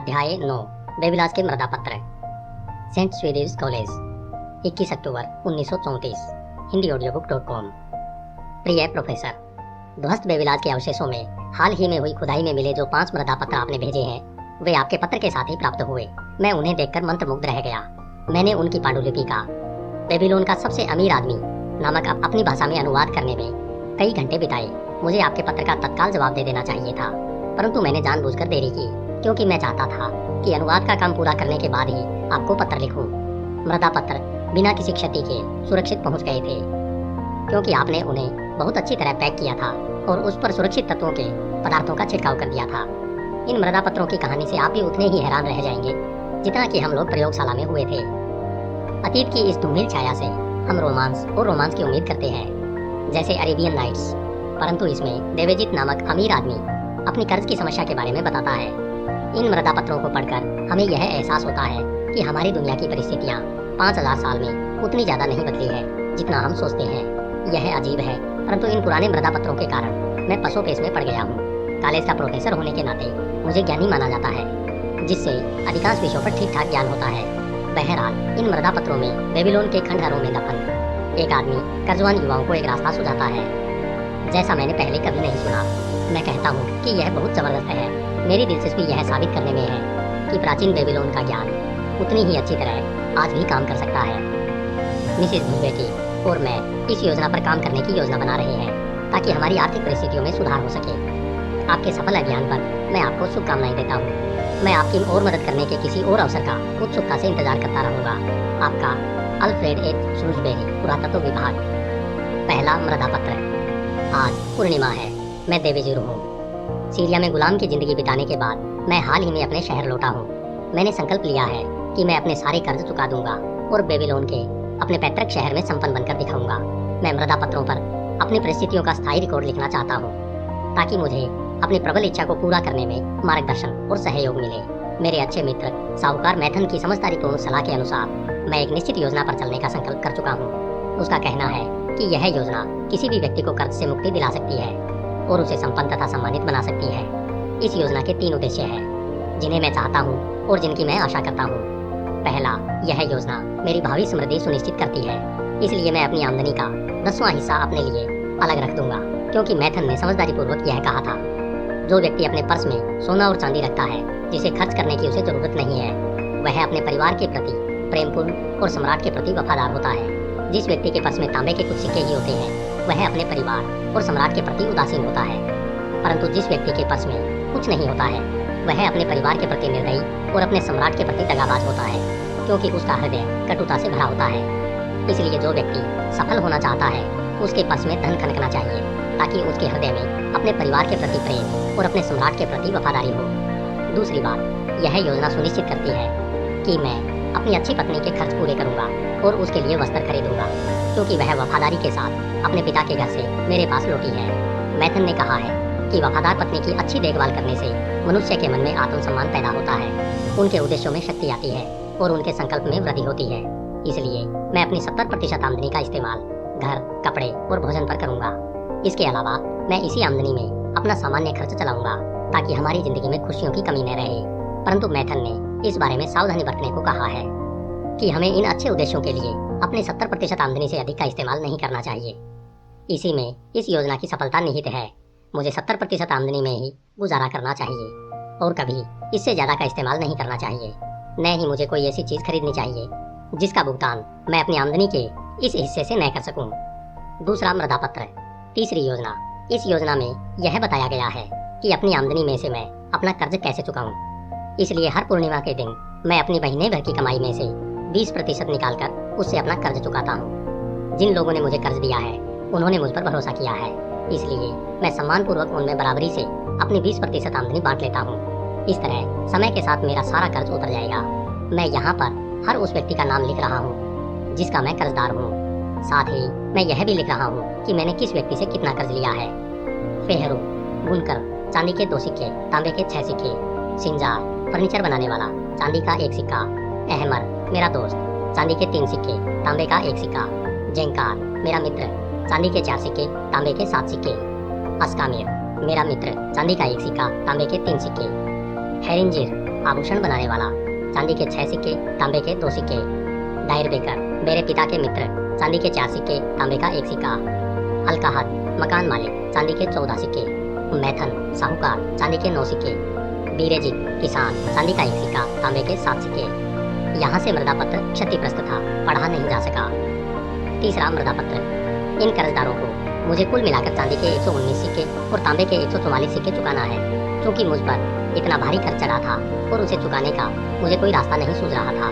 अध्याय 9 बेबिलास के मृदापत्र। Saint Swedish college 21 अक्टूबर 1934 hindiaudiobook.com। प्रिय प्रोफेसर, ध्वस्त बेबिलास के अवशेषों में हाल ही में हुई खुदाई में मिले जो 5 मृदापत्र आपने भेजे हैं वे आपके पत्र के साथ ही प्राप्त हुए। मैं उन्हें देखकर मंत्रमुग्ध रह गया। मैंने उनकी पांडुलिपि का बेबीलोन का सबसे अमीर आदमी नामक अपनी भाषा में अनुवाद करने में कई घंटे बिताए। मुझे आपके पत्र का तत्काल जवाब दे देना चाहिए था, परंतु मैंने जानबूझकर देरी की क्योंकि मैं चाहता था कि अनुवाद का काम पूरा करने के बाद ही आपको पत्र लिखूं। मृदापत्र बिना किसी क्षति के सुरक्षित पहुंच गए थे क्योंकि आपने उन्हें बहुत अच्छी तरह पैक किया था और उस पर सुरक्षित तत्वों के पदार्थों का छिड़काव कर दिया था। इन मृदापत्रों की कहानी से आप भी उतने ही हैरान रह जाएंगे जितना कि हम लोग प्रयोगशाला में हुए थे। अतीत की इस धूमिल छाया से हम रोमांस की उम्मीद करते हैं, जैसे अरेबियन नाइट्स, परंतु इसमें देवजीत नामक अमीर आदमी अपनी कर्ज की समस्या के बारे में बताता है। इन मृदापत्रों को पढ़कर हमें यह एहसास होता है कि हमारी दुनिया की परिस्थितियाँ 5000 साल में उतनी ज्यादा नहीं बदली है जितना हम सोचते हैं। यह अजीब है, परंतु इन पुराने मृदापत्रों के कारण मैं पसोपेश में पड़ गया हूँ। कॉलेज का प्रोफेसर होने के नाते मुझे ज्ञानी माना जाता है, जिससे अधिकांश विषयों पर ठीक ठाक ज्ञान होता है। बहरहाल इन मृदापत्रों में बेबीलोन के खंडहरों में दफन एक आदमी कर्जवान युवाओं को एक रास्ता सुझाता है जैसा मैंने पहले कभी नहीं सुना। मैं कहता हूँ कि यह बहुत जबरदस्त है। मेरी दिलचस्पी यह साबित करने में है कि प्राचीन बेबीलोन का ज्ञान उतनी ही अच्छी तरह आज भी काम कर सकता है। मिसेस बेटी और मैं इस योजना पर काम करने की योजना बना रहे हैं ताकि हमारी आर्थिक परिस्थितियों में सुधार हो सके। आपके सफल अभियान पर मैं आपको शुभकामनाएं देता हूँ। मैं आपकी और मदद करने के किसी और अवसर का उत्सुकता से इंतजार करता रहूंगा। आपका अल्फ्रेड एच श्रूसबेरी, पुरातत्व विभाग। पहला मृदापत्र। आज पूर्णिमा है। मैं देवेजुर हूँ। सीरिया में गुलाम की जिंदगी बिताने के बाद मैं हाल ही में अपने शहर लौटा हूँ। मैंने संकल्प लिया है कि मैं अपने सारे कर्ज चुका दूंगा और बेबीलोन के अपने पैतृक शहर में संपन्न बनकर दिखाऊंगा। मैं मृदापत्रों पर अपनी परिस्थितियों का स्थायी रिकॉर्ड लिखना चाहता हूँ ताकि मुझे अपनी प्रबल इच्छा को पूरा करने में मार्गदर्शन और सहयोग मिले। मेरे अच्छे मित्र साहूकार मैथन की समझदारीपूर्ण सलाह के अनुसार मैं एक निश्चित योजना पर चलने का संकल्प कर चुका हूँ। उसका कहना है कि यह योजना किसी भी व्यक्ति को कर्ज से मुक्ति दिला सकती है और उसे संपन्न तथा सम्मानित बना सकती है। इस योजना के 3 उद्देश्य हैं जिन्हें मैं चाहता हूँ और जिनकी मैं आशा करता हूँ। पहला, यह योजना मेरी भावी समृद्धि सुनिश्चित करती है, इसलिए मैं अपनी आमदनी का 10वां हिस्सा अपने लिए अलग रख दूंगा, क्योंकि मैथन ने समझदारीपूर्वक यह कहा था, जो व्यक्ति अपने पर्स में सोना और चांदी रखता है जिसे खर्च करने की उसे जरूरत नहीं है, वह अपने परिवार के प्रति प्रेमपूर्ण और सम्राट के प्रति वफादार होता है। जिस व्यक्ति के पास में तांबे के कुछ सिक्के ही होते हैं वह अपने परिवार और सम्राट के प्रति उदासीन होता है, परंतु जिस व्यक्ति के पास में कुछ नहीं होता है वह अपने परिवार के प्रति निर्दयी और अपने सम्राट के प्रति दगाबाज होता है, क्योंकि उसका हृदय कटुता से भरा होता है। इसलिए जो व्यक्ति सफल होना चाहता है उसके पास में धन खनकना चाहिए ताकि उसके हृदय में अपने परिवार के प्रति प्रेम और अपने सम्राट के प्रति वफादारी हो। दूसरी बात, यह योजना सुनिश्चित करती है कि मैं अपनी अच्छी पत्नी के खर्च पूरे करूंगा और उसके लिए वस्त्र खरीदूंगा, क्योंकि वह वफादारी के साथ अपने पिता के घर से मेरे पास लौटी है। मैथन ने कहा है कि वफादार पत्नी की अच्छी देखभाल करने से मनुष्य के मन में आत्मसम्मान पैदा होता है, उनके उद्देश्यों में शक्ति आती है और उनके संकल्प में वृद्धि होती है। इसलिए मैं अपनी 70% आमदनी का इस्तेमाल घर, कपड़े और भोजन पर करूंगा। इसके अलावा मैं इसी आमदनी में अपना सामान्य खर्च चलाऊंगा ताकि हमारी जिंदगी में खुशियों की कमी न रहे। परंतु मैथन ने इस बारे में सावधानी बरतने को कहा है कि हमें इन अच्छे उद्देश्यों के लिए अपने 70% आमदनी से अधिक का इस्तेमाल नहीं करना चाहिए। इसी में इस योजना की सफलता निहित है। मुझे 70% आमदनी में ही गुजारा करना चाहिए और कभी इससे ज्यादा का इस्तेमाल नहीं करना चाहिए। न ही मुझे कोई ऐसी चीज खरीदनी चाहिए जिसका भुगतान मैं अपनी आमदनी के इस हिस्से से न कर सकूं। दूसरा मृदापत्र। तीसरी योजना। इस योजना में यह बताया गया है कि अपनी आमदनी में से मैं अपना कर्ज कैसे चुकाऊं। इसलिए हर पूर्णिमा के दिन मैं अपनी महीने भर की कमाई में से 20% निकालकर उससे अपना कर्ज चुकाता हूँ। जिन लोगों ने मुझे कर्ज दिया है उन्होंने मुझ पर भरोसा किया है, इसलिए मैं सम्मानपूर्वक उनमें बराबरी से अपनी 20% आमदनी बांट लेता हूँ। इस तरह समय के साथ मेरा सारा कर्ज उतर जाएगा। मैं यहाँ पर हर उस व्यक्ति का नाम लिख रहा हूँ जिसका मैं कर्जदार हूँ। साथ ही मैं यह भी लिख रहा हूँ कि मैंने किस व्यक्ति से कितना कर्ज लिया है। फेहरू, बुनकर, चांदी के 2 सिक्के, तांबे के 6 सिक्के। सिंजार, फर्नीचर बनाने वाला, चांदी का 1 सिक्का। अहमर, मेरा दोस्त, चांदी के 3 सिक्के, तांबे का 1 सिक्का। जेंकार, मेरा मित्र, चांदी के 4 सिक्के, तांबे के 7 सिक्के। अस्कामिर, मेरा मित्र, चांदी का 1 सिक्का, तांबे के 3 सिक्के। हेरिंजिर, आभूषण बनाने वाला, चांदी के 6 सिक्के, तांबे के 2 सिक्के। डायर बेकर, मेरे पिता के मित्र, चांदी के 4 सिक्के, तांबे का 1 सिक्का। अलकाहद, मकान मालिक, चांदी के 14 सिक्के। मैथन, साहूकार, चांदी के 9 सिक्के। बीरेजी, किसान, चांदी का 1 सिक्का, तांबे के 7 सिक्के। यहाँ से मृदा पत्र क्षतिग्रस्त था, पढ़ा नहीं जा सका। तीसरा मृदा पत्र। इन कर्जदारों को मुझे कुल मिलाकर चांदी के 119 सिक्के और तांबे के 144 सिक्के चुकाना है। क्योंकि मुझ पर इतना भारी खर्च चढ़ा था और उसे चुकाने का मुझे कोई रास्ता नहीं सूझ रहा था,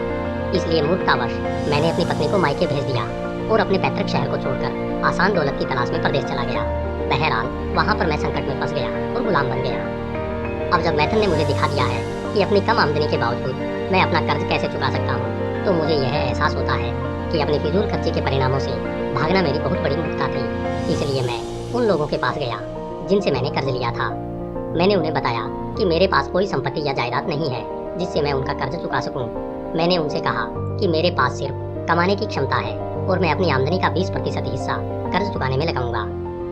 इसलिए मूर्खतावश मैंने अपनी पत्नी को मायके भेज दिया और अपने पैतृक शहर को छोड़कर आसान दौलत की तलाश में प्रदेश चला गया। बहरहाल वहाँ पर मैं संकट में फंस गया और गुलाम बन गया। अब जब मैथन ने मुझे दिखा दिया है कि अपनी कम आमदनी के बावजूद मैं अपना कर्ज कैसे चुका सकता हूँ, तो मुझे यह एहसास होता है कि अपनी फिजूल खर्ची के परिणामों से भागना मेरी बहुत बड़ी मूर्खता थी। इसलिए मैं उन लोगों के पास गया जिनसे मैंने कर्ज लिया था। मैंने उन्हें बताया कि मेरे पास कोई संपत्ति या जायदाद नहीं है जिससे मैं उनका कर्ज चुका सकूं। मैंने उनसे कहा कि मेरे पास सिर्फ कमाने की क्षमता है और मैं अपनी आमदनी का 20% हिस्सा कर्ज चुकाने में लगाऊंगा।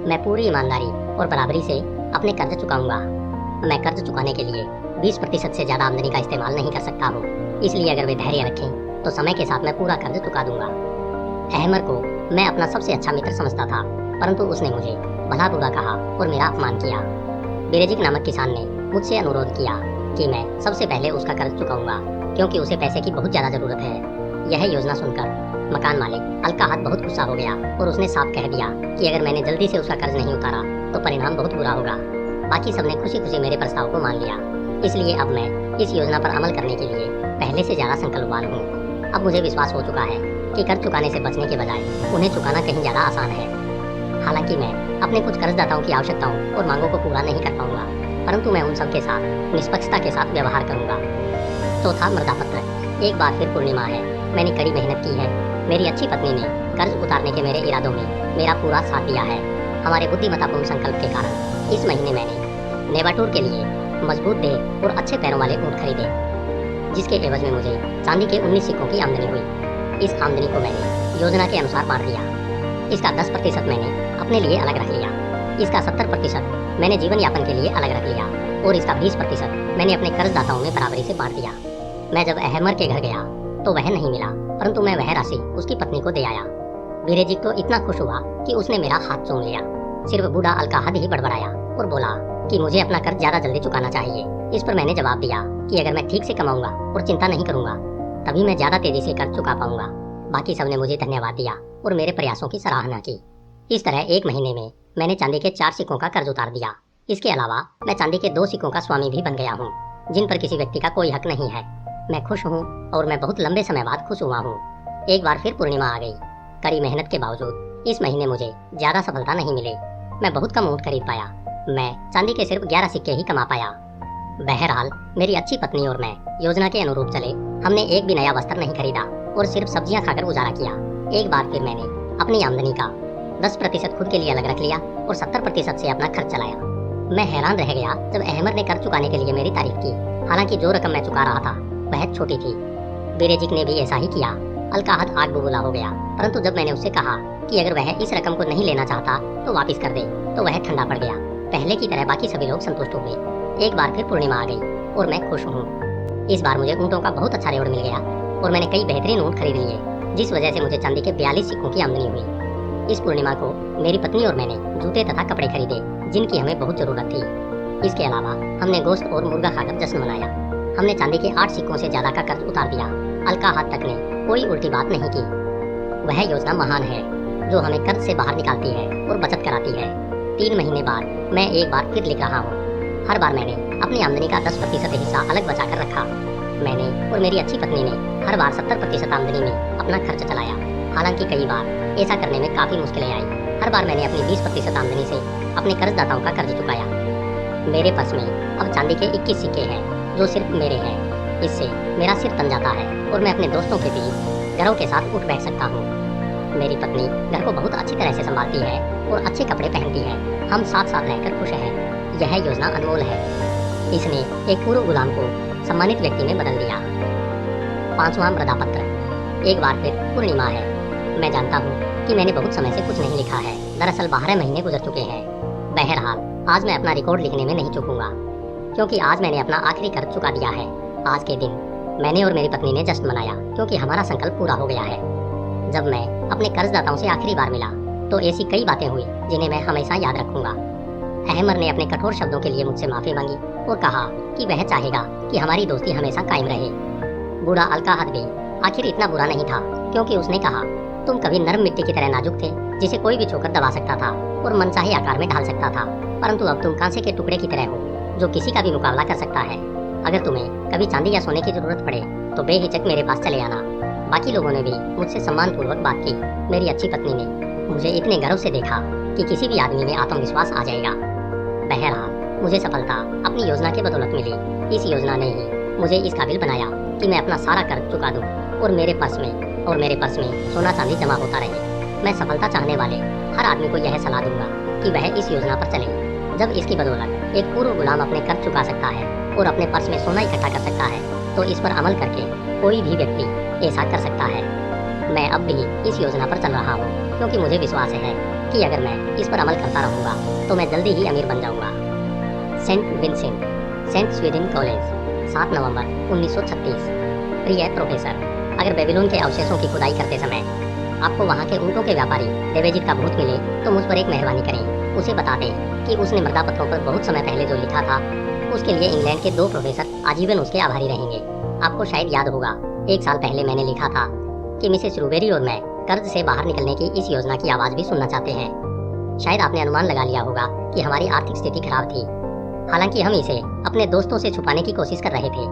मैं पूरी ईमानदारी और बराबरी से अपने कर्ज चुकाऊंगा। मैं कर्ज चुकाने के लिए 20% से ज्यादा आमदनी का इस्तेमाल नहीं कर सकता हूँ, इसलिए अगर वे धैर्य रखें तो समय के साथ मैं पूरा कर्ज चुका दूंगा। अहमर को मैं अपना सबसे अच्छा मित्र समझता था, परंतु उसने मुझे भला बुरा कहा और मेरा अपमान किया। बेरेजिक नामक किसान ने मुझसे अनुरोध किया कि मैं सबसे पहले उसका कर्ज चुकाऊंगा, क्योंकि उसे पैसे की बहुत ज्यादा जरूरत है। यह योजना सुनकर मकान मालिक अलकाहद बहुत गुस्सा हो गया और उसने साफ कह दिया कि अगर मैंने जल्दी से उसका कर्ज नहीं उतारा तो परिणाम बहुत बुरा होगा। बाकी सबने खुशी खुशी मेरे प्रस्ताव को मान लिया, इसलिए अब मैं इस योजना पर अमल करने के लिए पहले से ज्यादा संकल्पवान हूँ। अब मुझे विश्वास हो चुका है कि कर्ज चुकाने से बचने के बजाय उन्हें चुकाना कहीं ज्यादा आसान है। हालांकि मैं अपने कुछ कर्जदाताओं की आवश्यकताओं और मांगों को पूरा नहीं कर पाऊंगा, परंतु मैं उन सब के साथ निष्पक्षता के साथ व्यवहार करूंगा। चौथा मृदा पत्र। एक बार फिर पूर्णिमा है। मैंने कड़ी मेहनत की है। मेरी अच्छी पत्नी ने कर्ज उतारने के मेरे इरादों में मेरा पूरा साथ दिया है। हमारे बुद्धिमत्तापूर्ण संकल्प के कारण इस महीने मैंने नेवाटूर के लिए मजबूत देह और अच्छे पैरों वाले ऊँट खरीदे, जिसके एवज में मुझे चांदी के 19 सिक्कों की आमदनी हुई। इस आमदनी को मैंने योजना के अनुसार बांट दिया। इसका 10% मैंने अपने लिए अलग रख लिया, इसका 70% मैंने जीवन यापन के लिए अलग रख लिया और इसका 20% मैंने अपने कर्जदाताओं में बराबरी से बांट दिया। मैं जब अहमर के घर गया तो वह नहीं मिला, परंतु मैं वह राशि उसकी पत्नी को दे आया। बीरेजिक तो इतना खुश हुआ कि उसने मेरा हाथ चूम लिया। सिर्फ बूढ़ा अलकाहद ही बड़बड़ाया और बोला कि मुझे अपना कर्ज ज्यादा जल्दी चुकाना चाहिए। इस पर मैंने जवाब दिया कि अगर मैं ठीक से कमाऊंगा और चिंता नहीं करूंगा तभी मैं ज्यादा तेजी से कर्ज चुका पाऊंगा। बाकी सबने मुझे धन्यवाद दिया और मेरे प्रयासों की सराहना की। इस तरह 1 महीने में मैंने चांदी के 4 सिक्कों का कर्ज उतार दिया। इसके अलावा मैं चांदी के 2 सिक्कों का स्वामी भी बन गया हूँ, जिन पर किसी व्यक्ति का कोई हक नहीं है। मैं खुश हूँ और मैं बहुत लंबे समय बाद खुश हुआ हूँ। एक बार फिर पूर्णिमा आ गई। कड़ी मेहनत के बावजूद इस महीने मुझे ज्यादा सफलता नहीं मिली। मैं बहुत कम ऊँट खरीद पाया। मैं चांदी के सिर्फ 11 सिक्के ही कमा पाया। बहरहाल मेरी अच्छी पत्नी और मैं योजना के अनुरूप चले। हमने एक भी नया वस्त्र नहीं खरीदा और सिर्फ सब्जियां खाकर गुजारा किया। एक बार फिर मैंने अपनी आमदनी का 10% खुद के लिए अलग रख लिया और 70% से अपना खर्च चलाया। मैं हैरान रह गया जब अहमद ने कर्ज चुकाने के लिए मेरी तारीफ की। हालांकि जो रकम मैं चुका रहा था वह छोटी थी। बेरेजिक ने भी ऐसा ही किया। अलकाहद आग बबूला हो गया, परंतु जब मैंने उससे कहा कि अगर वह इस रकम को नहीं लेना चाहता तो वापस कर दे, तो वह ठंडा पड़ गया। पहले की तरह बाकी सभी लोग संतुष्ट हो गए। एक बार फिर पूर्णिमा आ गई और मैं खुश हूँ। इस बार मुझे ऊँटों का बहुत अच्छा रेवड़ मिल गया और मैंने कई बेहतरीन ऊँट खरीद लिए, जिस वजह से मुझे चांदी के 42 सिक्कों की आमदनी हुई। इस पूर्णिमा को मेरी पत्नी और मैंने जूते तथा कपड़े खरीदे, जिनकी हमें बहुत जरूरत थी। इसके अलावा हमने गोश्त और मुर्गा खाकर जश्न मनाया। हमने चांदी के 8 सिक्कों से ज्यादा का कर्ज उतार दिया। अलकाहद तक ने कोई उल्टी बात नहीं की। वह योजना महान है जो हमें कर्ज से बाहर निकालती है और बचत कराती है। 3 महीने बाद मैं एक बार फिर लिख रहा हूँ। हर बार मैंने अपनी आमदनी का 10% हिस्सा अलग बचा कर रखा। मैंने और मेरी अच्छी पत्नी ने हर बार 70% आमदनी में अपना खर्च चलाया। हालांकि कई बार ऐसा करने में काफी मुश्किलें आई। हर बार मैंने अपनी 20% आमदनी से अपने कर्जदाताओं का कर्ज चुकाया। मेरे पर्स में अब चांदी के 21 सिक्के हैं जो सिर्फ मेरे हैं। इससे मेरा सिर तन जाता है और मैं अपने दोस्तों के बीच गर्व के साथ उठ बैठ सकता हूँ। मेरी पत्नी घर को बहुत अच्छी तरह से संभालती है और अच्छे कपड़े पहनती है। हम साथ साथ रहकर खुश हैं। यह योजना अनमोल है। इसने एक पूर्व गुलाम को सम्मानित व्यक्ति में बदल दिया। 5वां मृदा पत्र। एक बार फिर पूर्णिमा है। मैं जानता हूँ कि मैंने बहुत समय से कुछ नहीं लिखा है। दरअसल 12 महीने गुजर चुके हैं। बहरहाल आज मैं अपना रिकॉर्ड लिखने में नहीं चूकूंगा, क्योंकि आज मैंने अपना आखिरी कर्ज चुका दिया है। आज के दिन मैंने और मेरी पत्नी ने जश्न मनाया क्योंकि हमारा संकल्प पूरा हो गया है। जब मैं अपने कर्जदाताओं से आखिरी बार मिला तो ऐसी कई बातें हुई जिन्हें मैं हमेशा याद रखूंगा। अहमर ने अपने कठोर शब्दों के लिए मुझसे माफी मांगी और कहा कि वह चाहेगा कि हमारी दोस्ती हमेशा कायम रहे। बूढ़ा अलकाहद भी आखिर इतना बुरा नहीं था क्योंकि उसने कहा, तुम कभी नरम मिट्टी की तरह नाजुक थे जिसे कोई भी छूकर दबा सकता था और मनचाहे आकार में ढाल सकता था, परंतु अब तुम कांसे के टुकड़े की तरह हो जो किसी का भी मुकाबला कर सकता है। अगर तुम्हें कभी चांदी या सोने की जरूरत पड़े तो बेहिचक मेरे पास चले आना। बाकी लोगों ने भी मुझसे सम्मानपूर्वक बात की। मेरी अच्छी पत्नी ने मुझे इतने गर्व से देखा कि किसी भी आदमी में आत्मविश्वास आ जाएगा। बहरहाल मुझे सफलता अपनी योजना के बदौलत मिली। इस योजना ने ही मुझे इस काबिल बनाया कि मैं अपना सारा कर्ज चुका दूं और मेरे पर्स में सोना चांदी जमा होता रहे। मैं सफलता चाहने वाले हर आदमी को यह सलाह दूंगा कि वह इस योजना पर चले। जब इसकी बदौलत एक पूर्व गुलाम अपने कर्ज चुका सकता है और अपने पर्स में सोना इकट्ठा कर सकता है तो इस पर अमल करके कोई भी व्यक्ति ऐसा कर सकता है। मैं अब भी इस योजना पर चल रहा हूँ क्योंकि मुझे विश्वास है कि अगर मैं इस पर अमल करता रहूँगा तो मैं जल्दी ही अमीर बन जाऊँगा। Saint Vincent Saint Sweden college, 7 नवंबर 1936। प्रिय प्रोफेसर, अगर बेबीलोन के अवशेषों की खुदाई करते समय आपको वहाँ के ऊँटों के व्यापारी देवेजित का भूत मिले तो मुझ पर एक मेहरबानी करें। उसे बता दें कि उसने मृदा पत्रों पर बहुत समय पहले जो लिखा था उसके लिए इंग्लैंड के 2 प्रोफेसर आजीवन उसके आभारी रहेंगे। आपको शायद याद होगा 1 साल पहले मैंने लिखा था कि मिसेस रूबेरी और मैं कर्ज से बाहर निकलने की इस योजना की आवाज भी सुनना चाहते हैं। शायद आपने अनुमान लगा लिया होगा कि हमारी आर्थिक स्थिति खराब थी। हालांकि हम इसे अपने दोस्तों से छुपाने की कोशिश कर रहे थे।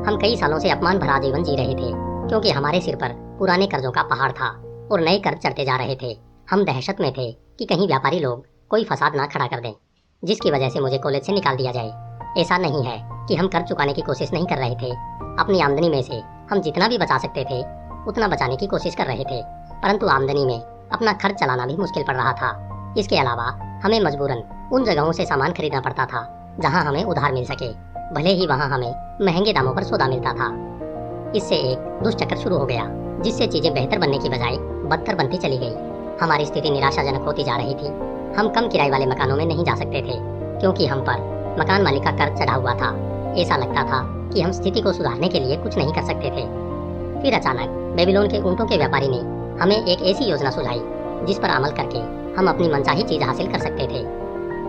हम कई सालों से अपमान भरा जीवन जी रहे थे क्योंकि हमारे सिर पर पुराने कर्जों का पहाड़ था और नए कर्ज चढ़ते जा रहे थे। हम दहशत में थे कि कहीं व्यापारी लोग कोई फसाद ना खड़ा कर दें जिसकी वजह से मुझे कॉलेज से निकाल दिया जाए। ऐसा नहीं है कि हम कर्ज चुकाने की कोशिश नहीं कर रहे थे। अपनी आमदनी में से हम जितना भी बचा सकते थे उतना बचाने की कोशिश कर रहे थे, परंतु आमदनी में अपना खर्च चलाना भी मुश्किल पड़ रहा था। इसके अलावा हमें मजबूरन उन जगहों से सामान खरीदना पड़ता था जहां हमें उधार मिल सके, भले ही वहां हमें महंगे दामों पर सौदा मिलता था। इससे एक दुष्चक्र शुरू हो गया जिससे चीजें बेहतर बनने की बजाय बदतर बनती चली गई। हमारी स्थिति निराशाजनक होती जा रही थी। हम कम किराए वाले मकानों में नहीं जा सकते थे क्योंकि हम पर मकान मालिक का कर्ज चढ़ा हुआ था। ऐसा लगता था कि हम स्थिति को सुधारने के लिए कुछ नहीं कर सकते थे। फिर अचानक बेबीलोन के ऊँटों के व्यापारी ने हमें एक ऐसी योजना सुझाई जिस पर अमल करके हम अपनी मनचाही चीज हासिल कर सकते थे।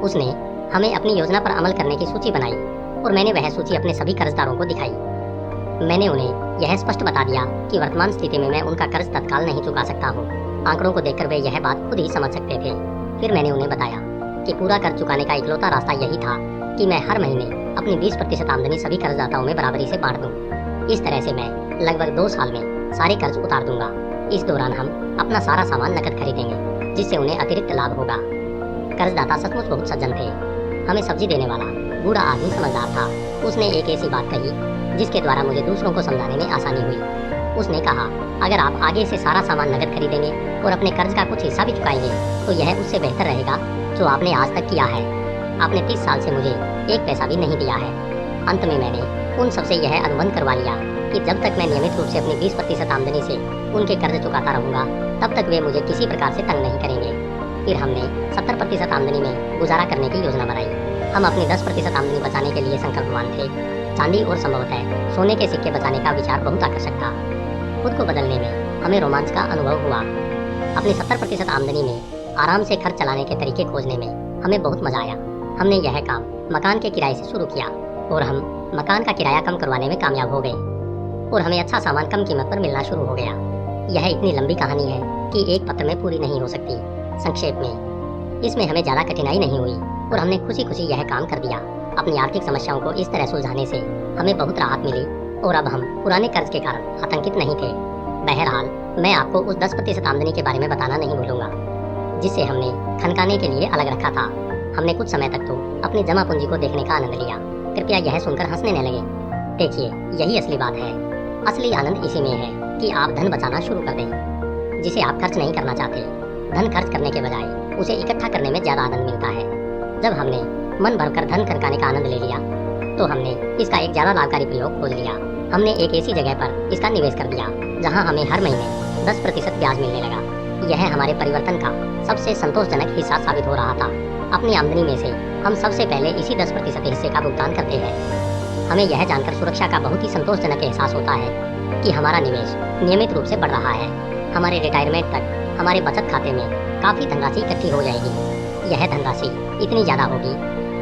उसने हमें अपनी योजना पर अमल करने की सूची बनाई और मैंने वह सूची अपने सभी कर्जदारों को दिखाई। मैंने उन्हें यह स्पष्ट बता दिया कि वर्तमान स्थिति में मैं उनका कर्ज तत्काल नहीं चुका सकता हूँ। आंकड़ों को देखकर वे यह बात खुद ही समझ सकते थे। फिर मैंने उन्हें बताया कि पूरा कर्ज चुकाने का इकलौता रास्ता यही था कि मैं हर महीने अपनी 20% आमदनी सभी कर्जदाताओं में बराबरी से बांट दूं। इस तरह से मैं लगभग 2 साल में सारे कर्ज उतार दूंगा। इस दौरान हम अपना सारा सामान नकद खरीदेंगे जिससे उन्हें अतिरिक्त लाभ होगा। कर्जदाता सचमुच बहुत सज्जन थे। हमें सब्जी देने वाला बूढ़ा आदमी समझदार था। उसने एक ऐसी बात कही जिसके द्वारा मुझे दूसरों को समझाने में आसानी हुई। उसने कहा, अगर आप आगे से सारा सामान नकद खरीदेंगे और अपने कर्ज का कुछ हिस्सा भी चुकाएंगे तो यह उससे बेहतर रहेगा जो आपने आज तक किया है। आपने 30 साल से मुझे एक पैसा भी नहीं दिया है। अंत में मैंने उन सबसे यह अनुबंध करवा लिया कि जब तक मैं नियमित रूप से अपनी 20% आमदनी से उनके कर्ज चुकाता रहूंगा तब तक वे मुझे किसी प्रकार से तंग नहीं करेंगे। फिर हमने 70% आमदनी में गुजारा करने की योजना बनाई। हम अपनी 10% आमदनी बचाने के लिए संकल्पवान थे। चांदी और संभवतः सोने के सिक्के बचाने का विचार बहुत आकर्षक था। खुद को बदलने में हमें रोमांच का अनुभव हुआ। अपनी 70% आमदनी में आराम से खर्च चलाने के तरीके खोजने में हमें बहुत मजा आया। हमने यह काम मकान के किराए से शुरू किया और हम मकान का किराया कम करवाने में कामयाब हो गए और हमें अच्छा सामान कम कीमत पर मिलना शुरू हो गया। यह इतनी लंबी कहानी है कि एक पत्र में पूरी नहीं हो सकती। संक्षेप में, इसमें हमें ज्यादा कठिनाई नहीं हुई और हमने खुशी खुशी यह काम कर दिया। अपनी आर्थिक समस्याओं को इस तरह सुलझाने से हमें बहुत राहत मिली और अब हम पुराने कर्ज के कारण आतंकित नहीं थे। बहरहाल मैं आपको उस 10% आमदनी के बारे में बताना नहीं भूलूंगा जिसे हमने खनकाने के लिए अलग रखा था। हमने कुछ समय तक तो अपनी जमा पूंजी को देखने का आनंद लिया। कृपया यह सुनकर हंसने न लगे। देखिए, यही असली बात है। असली आनंद इसी में है कि आप धन बचाना शुरू कर दें जिसे आप खर्च नहीं करना चाहते। धन खर्च करने के बजाय उसे इकट्ठा करने में ज्यादा आनंद मिलता है। जब हमने मन भरकर धन खनकाने का आनंद ले लिया तो हमने इसका एक ज्यादा लाभकारी प्रयोग खोज लिया। हमने एक ऐसी जगह पर इसका निवेश कर दिया जहां हमें हर महीने 10% ब्याज मिलने लगा। यह हमारे परिवर्तन का सबसे संतोषजनक हिस्सा साबित हो रहा था। अपनी आमदनी में से हम सबसे पहले इसी 10% हिस्से का भुगतान करते हैं। हमें यह जानकर सुरक्षा का बहुत ही संतोषजनक एहसास होता है कि हमारा निवेश नियमित रूप से बढ़ रहा है। हमारे रिटायरमेंट तक हमारे बचत खाते में काफ़ी धनराशि इकट्ठी हो जाएगी। यह धनराशि इतनी ज़्यादा होगी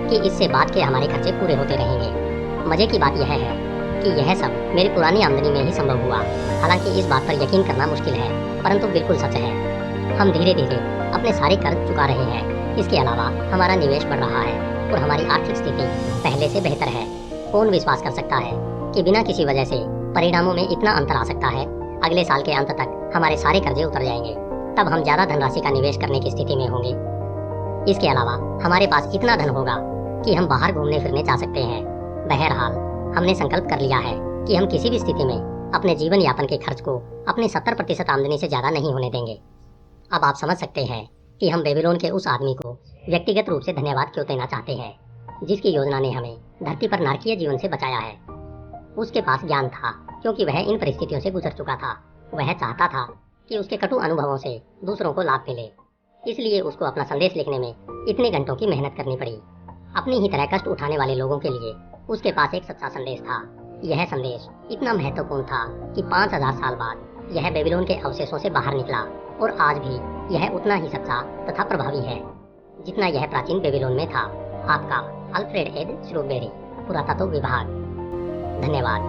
कि इससे बाद के हमारे खर्चे पूरे होते रहेंगे। मज़े की बात यह है कि यह सब मेरी पुरानी आमदनी में ही संभव हुआ। हालांकि इस बात पर यकीन करना मुश्किल है, परंतु बिल्कुल सच है। हम धीरे धीरे अपने सारे कर्ज चुका रहे हैं। इसके अलावा हमारा निवेश बढ़ रहा है और हमारी आर्थिक स्थिति पहले से बेहतर है। कौन विश्वास कर सकता है कि बिना किसी वजह से परिणामों में इतना अंतर आ सकता है। अगले साल के अंत तक हमारे सारे कर्जे उतर जाएंगे। तब हम ज़्यादा धनराशि का निवेश करने की स्थिति में होंगे। इसके अलावा हमारे पास इतना धन होगा कि हम बाहर घूमने फिरने जा सकते हैं। बहरहाल हमने संकल्प कर लिया है कि हम किसी भी स्थिति में अपने जीवन यापन के खर्च को अपने 70% आमदनी से ज़्यादा नहीं होने देंगे। अब आप समझ सकते हैं कि हम बेबीलोन के उस आदमी को व्यक्तिगत रूप से धन्यवाद क्यों देना चाहते हैं, जिसकी योजना ने हमें धरती पर नारकीय जीवन से बचाया है। उसके पास ज्ञान था, क्योंकि वह इन परिस्थितियों से गुजर चुका था। वह चाहता था कि उसके कटु अनुभवों से दूसरों को लाभ मिले, इसलिए उसको अपना संदेश लिखने में इतने घंटों की मेहनत करनी पड़ी। अपनी ही तरह कष्ट उठाने वाले लोगों के लिए उसके पास एक सच्चा संदेश था। यह संदेश इतना महत्वपूर्ण था कि 5000 साल बाद यह बेबीलोन के अवशेषों से बाहर निकला और आज भी यह उतना ही सच्चा तथा प्रभावी है जितना यह प्राचीन बेबीलोन में था। आपका अल्फ्रेड एड श्रूबेरी, पुरातत्व विभाग। धन्यवाद।